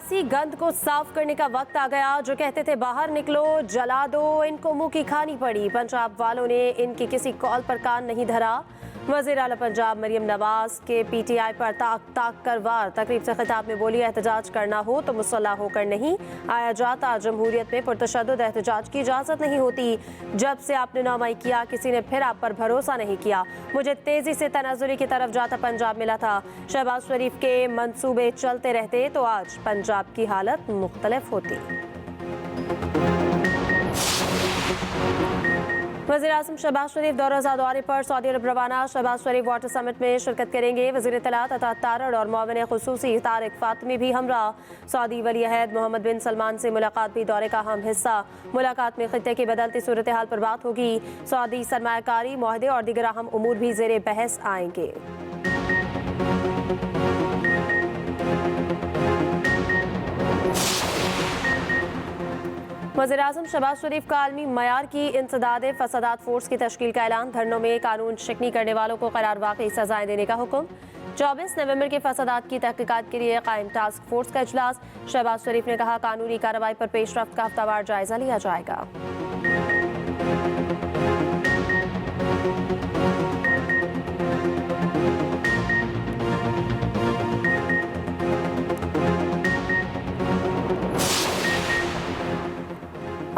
सियासी गंद को साफ करने का वक्त आ गया। जो कहते थे बाहर निकलो जला दो, इनको मुंह की खानी पड़ी। पंजाब वालों ने इनकी किसी कॉल पर कान नहीं धरा। वज़ीर आला पंजाब मरियम नवाज के पीटीआई पर ताक ताक कर वार। तकरीब से खिताब में बोली, एहतजाज करना हो तो मुसल्लह होकर नहीं आया जाता। जमहूरियत में पुरतशद्दुद एहतजाज की इजाज़त नहीं होती। जब से आपने नौमाई किया किसी ने फिर आप पर भरोसा नहीं किया। मुझे तेज़ी से तनाज़ुरी की तरफ जाता पंजाब मिला था। शहबाज शरीफ के मंसूबे चलते रहते तो आज पंजाब की हालत मुख्तलिफ होती। वज़ीर आज़म शहबाज शरीफ दौरे पर सऊदी अरब रवाना। शहबाज शरीफ वाटर समिट में शिरकत करेंगे। वज़ीर इत्तलात अता तारड़ और मुआविन खुसूसी तारिक फातमी भी हमरा। सऊदी वली अहद मोहम्मद बिन सलमान से मुलाकात भी दौरे का अहम हिस्सा। मुलाकात में खित्ते की बदलती सूरत हाल पर बात होगी। सऊदी सरमायाकारी मुआहदे और दीगर अहम उमूर भी ज़ेरे बहस आएंगे। वज़ीर आज़म शहबाज शरीफ का आलमी मयार की इंसदाद फसादात फोर्स की तश्कील का ऐलान। धरनों में कानून शिकनी करने वालों को करार वाकई सजाएं देने का हुक्म। 24 नवंबर के फसादात की तहकीकात के लिए कायम टास्क फोर्स का इजलास। शहबाज शरीफ ने कहा, कानूनी कार्रवाई पर पेशरफ्त का हफ्तावार जायजा लिया जाएगा।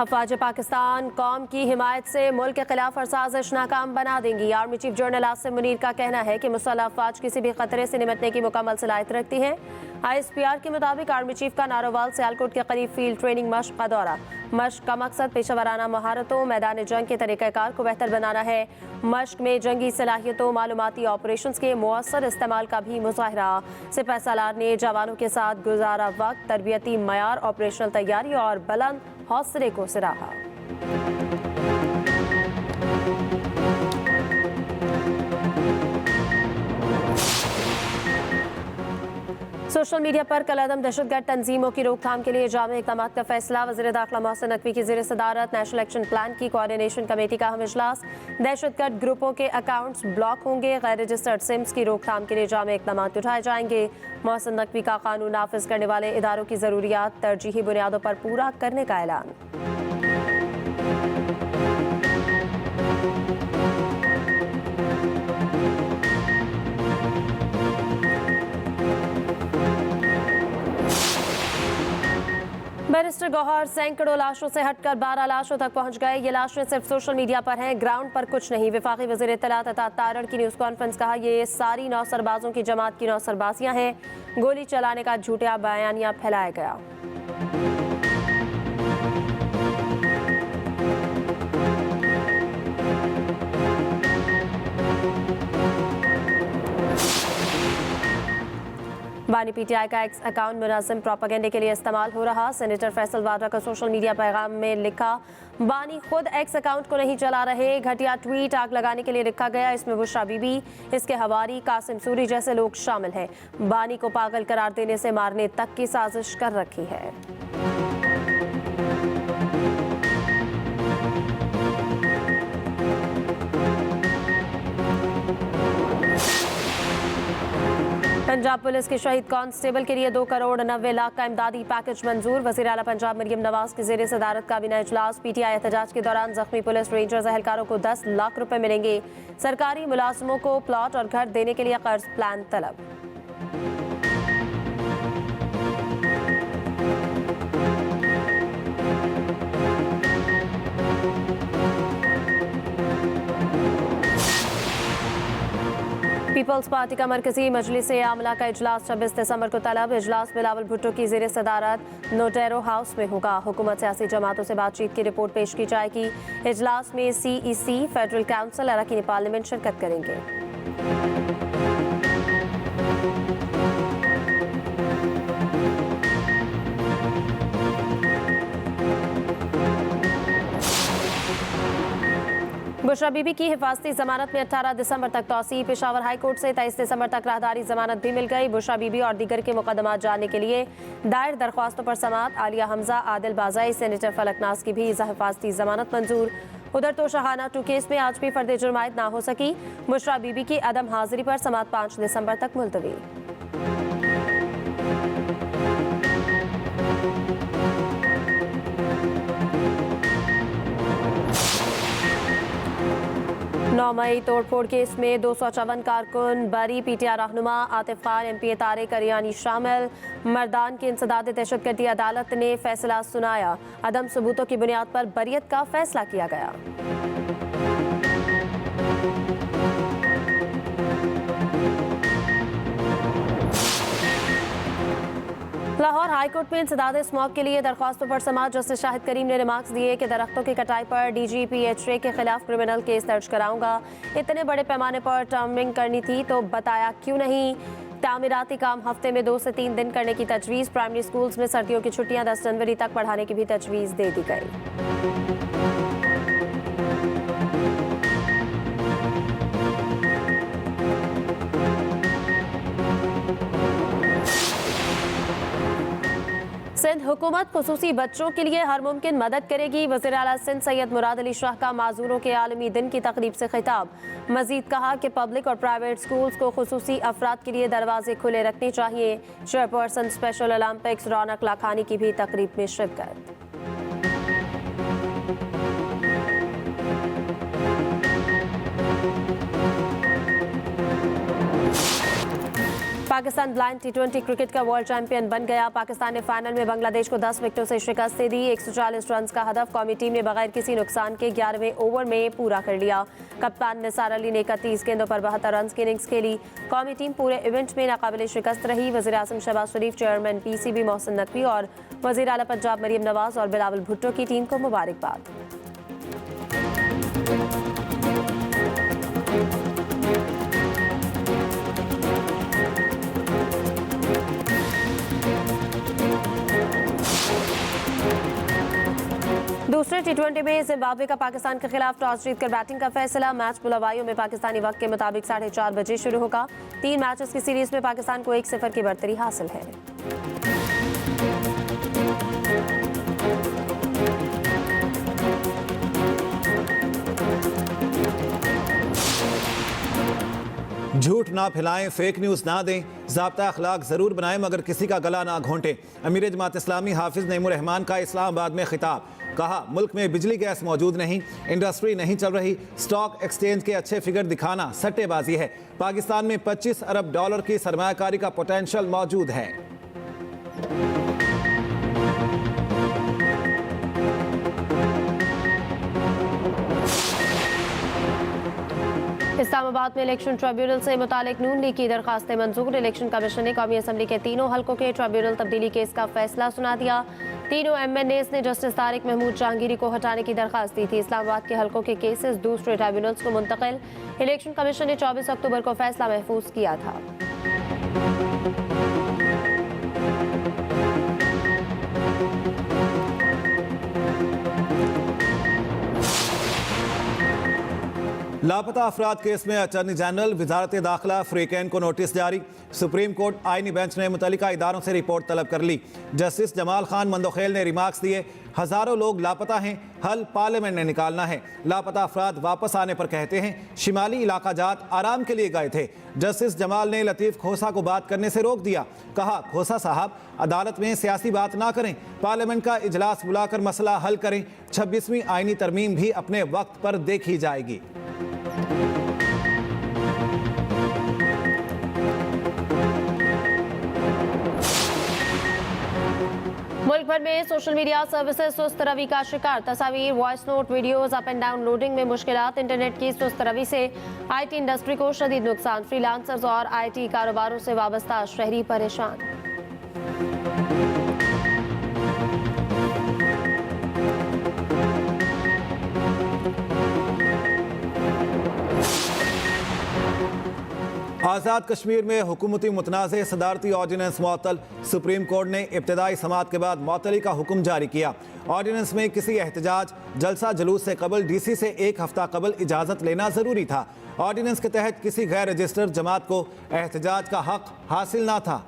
अफवाज पाकिस्तान कौम की हिमायत से मुल्क के खिलाफ और साजिश नाकाम बना देंगी। Army chief general Asim Munir का कहना है कि मुसल्लह अफवाज किसी भी खतरे से निपटने की मुकम्मल सलाहियत रखती हैं। ISPR के मुताबिक आर्मी चीफ का नारोवाल सियालकोट के करीब फील्ड ट्रेनिंग मश्क का दौरा। मश्क का मकसद पेशेवराना महारतों मैदान जंग के तरीक़ाकार को बेहतर बनाना है। मश्क में जंगी सलाहियतों मालूमाती ऑपरेशंस के मुअस्सर इस्तेमाल का भी मुजाहरा। सिपह सालार ने जवानों के साथ गुजारा वक्त तरबियती मयार, ऑपरेशनल तैयारी और बुलंद हौसले को सराहा। सोशल मीडिया पर कलअदम दहशतगर्द तंजीमों की रोकथाम के लिए जामे इक़दाम का फैसला। वज़ीर दाखिला मोहसिन नकवी की ज़ेर सदारत नेशनल एक्शन प्लान की कोऑर्डिनेशन कमेटी का अहम इजलास। दहशतगर्द ग्रुपों के अकाउंट्स ब्लॉक होंगे। गैर रजिस्टर्ड सिम्स की रोकथाम के लिए जामे इक़दाम उठाए जाएंगे। मोहसिन नकवी का कानून नाफिज करने वाले इदारों की ज़रूरियात तरजीही बुनियादों पर पूरा करने का ऐलान। बैरिस्टर गौहर सैकड़ों लाशों से हटकर 12 लाशों तक पहुंच गए। ये लाशें सिर्फ सोशल मीडिया पर हैं, ग्राउंड पर कुछ नहीं। वफाकी वज़ीर इत्तलात अता तारड़ की न्यूज़ कॉन्फ्रेंस कहा, ये सारी नौसरबाजों की जमात की नौसरबाजियां हैं। गोली चलाने का झूठा बयानिया फैलाया गया। बानी पीटीआई का एक्स अकाउंट मुनाज़िम प्रोपेगेंडे के लिए इस्तेमाल हो रहा। सेनेटर फैसल वाड्रा का सोशल मीडिया पैगाम में लिखा, बानी खुद एक्स अकाउंट को नहीं चला रहे। घटिया ट्वीट आग लगाने के लिए लिखा गया। इसमें बुशरा बीबी, इसके हवारी कासिम सूरी जैसे लोग शामिल हैं। बानी को पागल करार देने से मारने तक की साजिश कर रखी है। पंजाब पुलिस के शहीद कांस्टेबल के लिए 2 करोड़ 90 लाख का इमदादी पैकेज मंजूर। वज़ीर आला पंजाब मरियम नवाज की ज़ेर सदारत काबीना इजलास। पीटीआई एहतजाज के दौरान जख्मी पुलिस रेंजर्स एहलकारों को 10 लाख रुपए मिलेंगे। सरकारी मुलाजमों को प्लॉट और घर देने के लिए कर्ज प्लान तलब। पीपल्स पार्टी का मरकजी मजलिस आमला का इजलास 26 दिसंबर को तलब। इजलास बिलावल भुट्टो की ज़ेर सदारत नोटेरो हाउस में होगा। हुकूमत सियासी जमातों से बातचीत की रिपोर्ट पेश की जाएगी। इजलास में CEC, फेडरल काउंसिल, अरकान पार्लियामेंट शिरकत करेंगे। बुशरा बीबी की हिफाजती जमानत में 18 दिसंबर तक तौसी। पेशावर हाई कोर्ट से 23 दिसंबर तक राहदारी जमानत भी मिल गई। बुशरा बीबी और दीगर के मुकदमात जानने के लिए दायर दरख्वास्तों पर समाअत। आलिया हमजा, आदिल बाज़ाई, सेनेटर फलक नाज की भी हिफाजती जमानत मंजूर। उधर तो शाहाना 2 केस में आज भी फर्द जुर्मायत ना हो सकी। बुशरा बीबी की अदम हाजिरी पर समाअत 5 दिसंबर तक मुलतवी। नौ मई तोड़फोड़ केस में 254 कारकुन बरी, पीटीआई रहनुमा आतिफ खान, एमपी तारिक अरियानी शामिल। मर्दान की इंसदाद दहशतगर्दी अदालत ने फैसला सुनाया। अदम सबूतों की बुनियाद पर बरियत का फैसला किया गया। लाहौर हाईकोर्ट में इंसदाद स्मॉग के लिए दरख्वास्तों पर समाअत जस्टिस शाहिद करीम ने रिमार्क्स दिए कि दरख्तों की कटाई पर DGPHA के खिलाफ क्रिमिनल केस दर्ज कराऊंगा। इतने बड़े पैमाने पर टर्मिंग करनी थी तो बताया क्यों नहीं। तामीराती काम हफ्ते में 2 से 3 दिन करने की तजवीज़। प्राइमरी स्कूल्स में सर्दियों की छुट्टियां 10 जनवरी तक बढ़ाने की भी तजवीज़ दे दी गई। सिंध हुकूमत खुसूसी बच्चों के लिए हर मुमकिन मदद करेगी। वज़ीर आला सिंध सैयद मुराद अली शाह का माजूरों के आलमी दिन की तकरीब से खिताब। मजीद कहा कि पब्लिक और प्राइवेट स्कूल्स को खुसूसी अफराद के लिए दरवाजे खुले रखने चाहिए। चेयरपर्सन स्पेशल ओलंपिक्स रौनक लाखानी की भी तकरीब में शिरकत। पाकिस्तान ब्लाइंड T20 क्रिकेट का वर्ल्ड चैंपियन बन गया। पाकिस्तान ने फाइनल में बांग्लादेश को 10 विकेटों से शिकस्त दे दी। 140 रन का हदफ कौमी टीम ने बगैर किसी नुकसान के 11वें ओवर में पूरा कर लिया। कप्तान निसार अली ने 31 गेंदों पर 72 रन की इनिंग्स खेली। कौमी टीम पूरे इवेंट में नाकाबिले शिकस्त रही। वज़ीर आज़म शहबाज शरीफ, चेयरमैन PCB मोहसिन नकवी और वज़ीर आला पंजाब मरियम नवाज और बिलावल भुट्टो की टीम को मुबारकबाद। दूसरे T20 में जिम्बाब्वे का पाकिस्तान के खिलाफ टॉस जीतकर बैटिंग का फैसला। मैच बुलावाइयों में पाकिस्तानी वक्त के मुताबिक 4:30 बजे शुरू होगा। 3 मैचेस की सीरीज में पाकिस्तान को 1-0 की बढ़तरी हासिल है। झूठ ना फैलाएं, फेक न्यूज़ ना दें, ज़ाब्ता अखलाक ज़रूर बनाएं मगर किसी का गला ना घोंटें। अमीर जमात इस्लामी हाफिज़ नईमुर रहमान का इस्लामाबाद में खिताब। कहा, मुल्क में बिजली गैस मौजूद नहीं, इंडस्ट्री नहीं चल रही, स्टॉक एक्सचेंज के अच्छे फिगर दिखाना सट्टेबाजी है। पाकिस्तान में $25 अरब की सरमायाकारी का पोटेंशियल मौजूद है। इस्लामाबाद में इलेक्शन ट्रिब्यूनल से मुतालिक नून लीग की दरखास्तें मंजूर। इलेक्शन कमीशन ने कौमी असम्बली के 3 हल्कों के ट्रिब्यूनल तब्दीली केस का फैसला सुना दिया। 3 MNAs ने जस्टिस तारिक महमूद जहांगीरी को हटाने की दरखास्त दी थी। इस्लामाबाद के हल्कों के केसेस दूसरे ट्रिब्यूनल्स को मुंतकिल। इलेक्शन कमीशन ने 24 अक्टूबर को फैसला महफूज किया था। लापता अफराद केस में अटॉर्नी जनरल वजारत दाखिला फ्रीकैन को नोटिस जारी। सुप्रीम कोर्ट आईनी बेंच ने मुतल्लिका इदारों से रिपोर्ट तलब कर ली। जस्टिस जमाल खान मंदोखेल ने रिमार्क्स दिए, हज़ारों लोग लापता हैं, हल पार्लियामेंट ने निकालना है। लापता अफराद वापस आने पर कहते हैं शिमाली इलाका जात आराम के लिए गए थे। जस्टिस जमाल ने लतीफ़ खोसा को बात करने से रोक दिया। कहा, खोसा साहब अदालत में सियासी बात ना करें, पार्लियामेंट का इजलास बुलाकर मसला हल करें। 26वीं आईनी तरमीम भी अपने वक्त पर देखी जाएगी। मुल्क भर में सोशल मीडिया सर्विसेज सुस्त रवि का शिकार। तस्वीर, voice note, videos up and down loading में मुश्किलात। इंटरनेट की सुस्त रवि से IT इंडस्ट्री को शदीद नुकसान। फ्रीलांसर्स और IT कारोबारों से वाबस्ता शहरी परेशान। आज़ाद कश्मीर में हुकूमती मुतनाज़ सदारती ऑर्डिनेंस मुअत्तल। सुप्रीम कोर्ट ने इब्तदाई समाअत के बाद मुअत्तली का हुक्म जारी किया। ऑर्डिनेंस में किसी एहतजाज, जलसा जुलूस से कबल DC से 1 हफ्ता कबल इजाज़त लेना ज़रूरी था। ऑर्डिनेंस के तहत किसी गैर रजिस्टर्ड जमात को एहतजाज का हक हासिल ना था।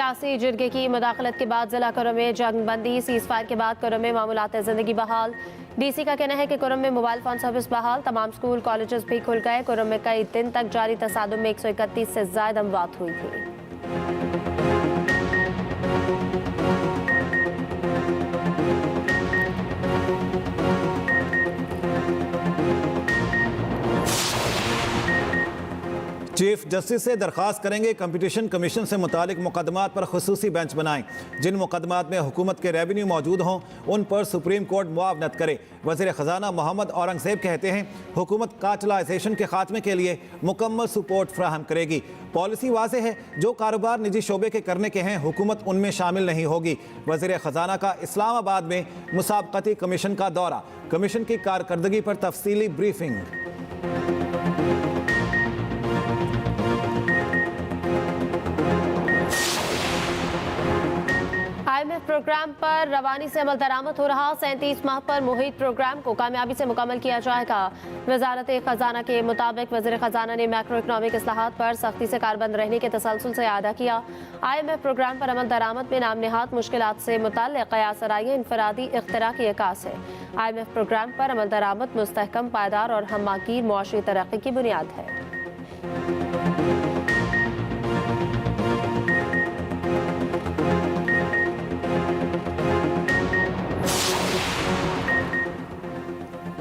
सियासी जिरगे की मुदाखलत के बाद जिला कुरम में जंगबंदी, सीज फायर के बाद कुरम में मामूलात जिंदगी बहाल। डीसी का कहना है कि कुरम में मोबाइल फोन सर्विस बहाल, तमाम स्कूल कॉलेजेस भी खुल गए। कुरम में कई दिन तक जारी तसादुम में 131 से ज्यादा अमवात हुई थी। चीफ जस्टिस से दरख्वास्त करेंगे कंपटीशन कमीशन से मुतालिक मुकदमात पर खुसूसी बेंच बनाएं। जिन मुकदमात में हुकूमत के रेवेन्यू मौजूद हों उन पर सुप्रीम कोर्ट मुआवनत करे। वज़ीर ख़जाना मोहम्मद औरंगज़ेब कहते हैं हुकूमत काटलाइजेशन के खात्मे के लिए मुकम्मल सपोर्ट फ्राहम करेगी। पॉलिसी वाज़ेह है, जो कारोबार निजी शोबे के करने के हैं हुकूमत उनमें शामिल नहीं होगी। वज़ीर ख़जाना का इस्लामाबाद में मुसाबकती कमीशन का दौरा, कमीशन की कारकर्दगी पर तफसीली ब्रीफिंग। IMF प्रोग्राम पर रवानी से अमल दरामद हो रहा। 37 माह पर मुहित प्रोग्राम को कामयाबी से मुकम्मल किया जाएगा। वजारत खजाना के मुताबिक वज़ीर खजाना ने मैक्रो इकनॉमिक इस्लाहात पर सख्ती से कारबंद रहने के तसलसल से आदा किया। IMF प्रोग्राम पर अमल दरामद में नाम नहाद मुश्किलात से मुताल्लिक़ क़यासराई इनफरादी इख्तिरा की अकास है। IMF प्रोग्राम पर अमल दरामद मुस्तहकम, पायदार और हम्मागीर मुआशरी तरक्की की बुनियाद है।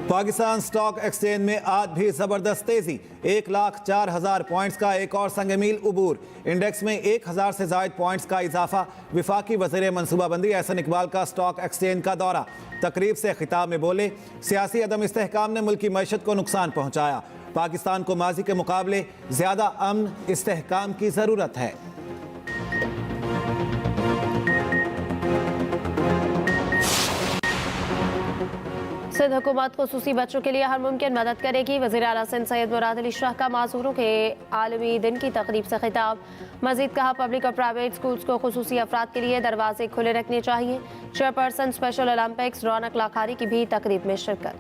पाकिस्तान स्टॉक एक्सचेंज में आज भी जबरदस्त तेजी, 1,04,000 पॉइंट्स का एक और संगमील उबूर। इंडेक्स में 1,000 से ज्यादा पॉइंट्स का इजाफा। विफाकी वज़ीर मनसूबाबंदी एहसन इकबाल का स्टॉक एक्सचेंज का दौरा। तकरीब से खिताब में बोले, सियासी अदम इस्तेहकाम ने मुल्क की मईशत को नुकसान पहुंचाया। पाकिस्तान को माजी के मुकाबले ज्यादा अमन इस्तेहकाम की जरूरत है। सिंध हुकूमत खुसूसी बच्चों के लिए हर मुमकिन मदद करेगी। वज़ीर आला सिंध सैयद मुराद अली शाह का माजूरों के आलमी दिन की तकरीब से खिताब। मजीद कहा, पब्लिक और प्राइवेट स्कूल्स को खुसूसी अफराद के लिए दरवाजे खुले रखने चाहिए। चेयरपर्सन स्पेशल ओलंपिक्स रौनक लाखारी की भी तकरीब में शिरकत।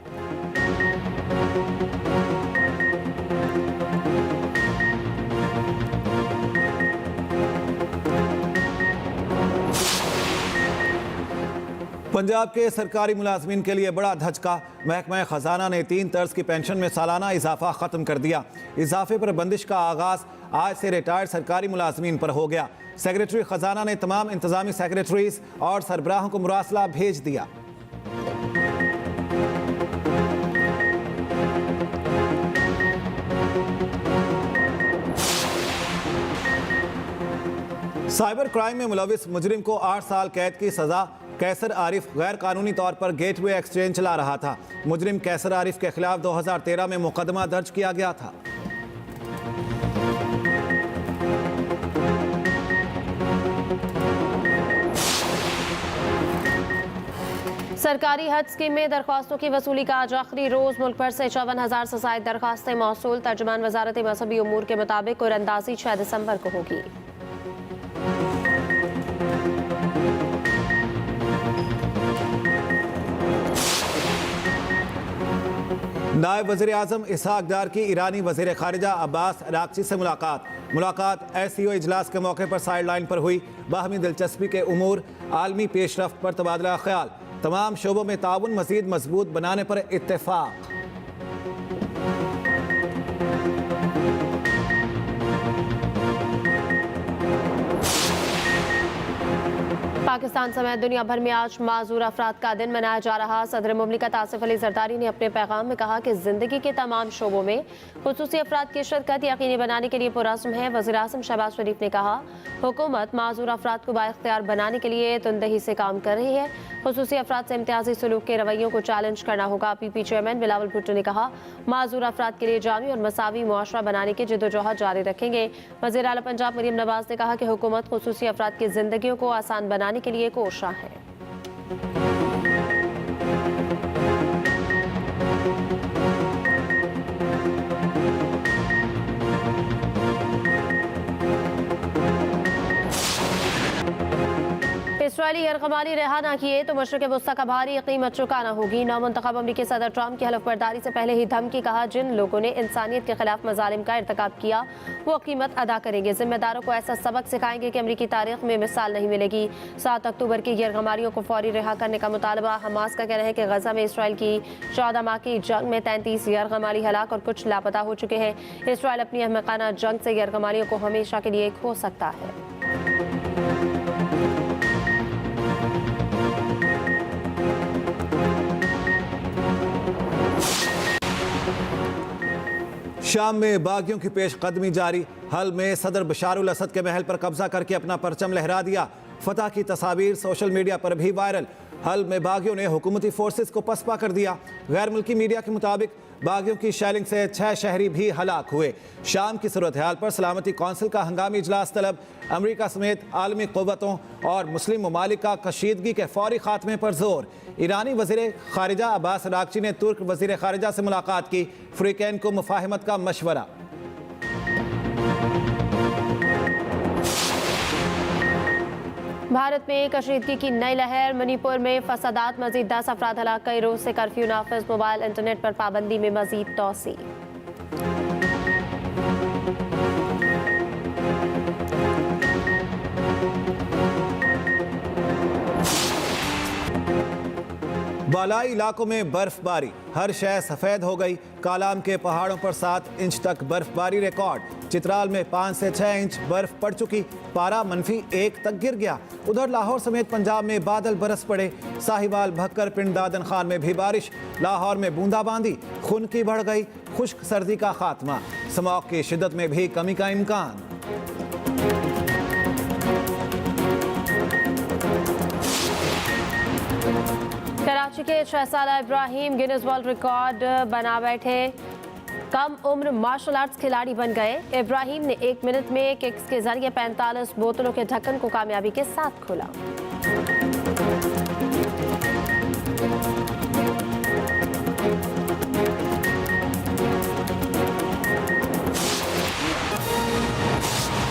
पंजाब के सरकारी मुलाजमीन के लिए बड़ा धचका। महकमा खजाना ने 3 तर्ज की पेंशन में सालाना इजाफा खत्म कर दिया। इजाफे पर बंदिश का आगाज आज से रिटायर्ड सरकारी मुलाजमीन पर हो गया। सेक्रेटरी खजाना ने तमाम इंतजामी सेक्रेटरीज और सरबराहों को मुरासला भेज दिया। साइबर क्राइम में मुलविस मुजरिम को 8 साल कैद की सजा। कैसर आरिफ गैर कानूनी तौर पर गेटवे एक्सचेंज चला रहा था। मुजरिम कैसर आरिफ के खिलाफ 2013 में मुकदमा दर्ज किया गया था। सरकारी हज स्कीम में दरख्वास्तों की वसूली का आज आखिरी रोज। मुल्क भर से 54,000 से ज्यादा दरख्वास्तें मौसूल। तर्जुमान वजारत मजहबी उमूर के मुताबिक कुरअंदाजी 6 दिसंबर को होगी। नायब वज़ीर आज़म इसहाक डार की ईरानी वज़ीर ख़ारिजा अब्बास अरागची से मुलाकात SCO इजलास के मौके पर साइड लाइन पर हुई। बाहमी दिलचस्पी के उमूर, आलमी पेशरफ्त पर तबादला ख्याल, तमाम शोबों में ताउन मज़ीद मजबूत बनाने पर इत्तेफाक। पाकिस्तान समेत दुनिया भर में आज माजूर अफराद का दिन मनाया जा रहा। सदर मुमलिकत आसिफ अली जरदारी ने अपने पैगाम में कहा कि जिंदगी के तमाम शोबों में खुसूसी अफराद की शिरकत यकीनी बनाने के लिए पुरज़्म है। वज़ीर आज़म शहबाज शरीफ ने कहा, हुकूमत माजूर अफराद को बाइख्तियार बनाने के लिए तुंदही से काम कर रही है। खुसूसी अफराद से इम्तियाजी सलूक के रवैयों को चैलेंज करना होगा। PP चेयरमैन बिलावल भुट्टो ने कहा, माजूर अफराद के लिए जामी और मसावी मुआशरा बनाने की जद्दोजहद जारी रखेंगे। वज़ीर आला पंजाब मरियम नवाज ने कहा कि हुकूमत खुसूसी अफराद की जिंदगियों को आसान बनाने के लिए कोशा है। इसराइली यरगमाली रिहा न किए तो मशरक़ वस्ता का भारी कीमत चुकाना होगी। नौमुंतखब अमरीकी सदर ट्रंप की हलफबरदारी से पहले ही धमकी कहा, जिन लोगों ने इंसानियत के खिलाफ मजालिम का इर्तिकाब किया वो कीमत अदा करेंगे। जिम्मेदारों को ऐसा सबक सिखाएंगे कि अमरीकी तारीख में मिसाल नहीं मिलेगी। 7 अक्टूबर की यरगमालियों को फौरी रिहा करने का मुतालबा। हमास का कहना है कि गजा में इसराइल की 14 माह की जंग में 33 यरगमाली हलाक और कुछ लापता हो चुके हैं। इसराइल अपनी अहमकाना जंग से यरगमालियों को हमेशा के लिए खो सकता है। शाम में बागियों की पेशकदमी जारी। हल में सदर बशारुल असद के महल पर कब्जा करके अपना परचम लहरा दिया। फतह की तस्वीर सोशल मीडिया पर भी वायरल। हल में बागियों ने हुकूमती फोर्सेस को पसपा कर दिया। गैर मुल्की मीडिया के मुताबिक बागियों की शेलिंग से 6 शहरी भी हलाक हुए। शाम की सूरत हाल पर सलामती कौंसिल का हंगामी इजलास तलब। अमरीका समेत आलमी क़ुव्वतों और मुस्लिम ममालिक का कशीदगी के फौरी खात्मे पर जोर। ईरानी वज़ीर ख़ारिजा अब्बास अराग़ची ने तुर्क वज़ीर ख़ारिजा से मुलाकात की। फ़रीक़ैन को मुफ़ाहिमत का मशवरा। भारत में कशीदगी की नई लहर। मणिपुर में फसादात, मजीद 10 अफराद हलाक। कई रोज से कर्फ्यू नाफिज। मोबाइल इंटरनेट पर पाबंदी में मजीद तोसी। बालाई इलाकों में बर्फबारी, हर शय सफ़ेद हो गई। कालाम के पहाड़ों पर 7 इंच तक बर्फबारी रिकॉर्ड। चित्राल में 5 से 6 इंच बर्फ पड़ चुकी। पारा -1 तक गिर गया। उधर लाहौर समेत पंजाब में बादल बरस पड़े। साहिवाल, भक्कर, पिंड दादन खान में भी बारिश। लाहौर में बूंदाबांदी, खुनकी बढ़ गई। खुश्क सर्दी का खात्मा। स्मॉग की शिद्दत में भी कमी का इम्कान। कराची के 6 साल इब्राहिम गिनीज वर्ल्ड रिकॉर्ड बना बैठे। कम उम्र मार्शल आर्ट्स खिलाड़ी बन गए। इब्राहिम ने 1 मिनट में किक्स के जरिए 45 बोतलों के ढक्कन को कामयाबी के साथ खोला।